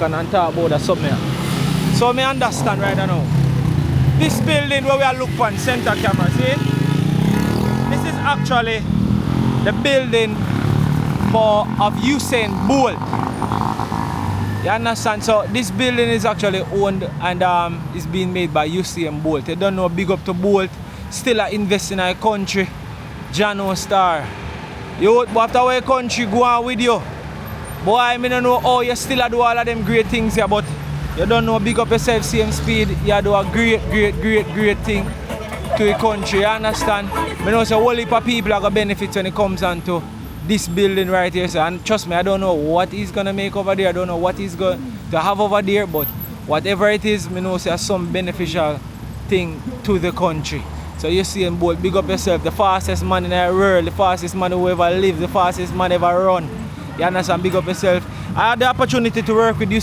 and talk about that something. So me understand right now. This building where we are look on center camera, see? This is actually the building of Usain Bolt. You understand? So this building is actually owned and is being made by Usain Bolt. You don't know, big up to Bolt. Still invest in our country. Jano Star. You after where country go on with you. Boy, I don't know how you still do all of them great things here, but you don't know, big up yourself, same speed. You do a great thing to the country. You understand? I know so a whole heap of people are going to benefit when it comes on to this building right here. So, and trust me, I don't know what he's going to make over there. I don't know what he's going to have over there, but whatever it is, I know so some beneficial thing to the country. So you see him both, big up yourself, the fastest man in the world, the fastest man who ever lived, the fastest man ever run. You understand? Big up yourself. I had the opportunity to work with you.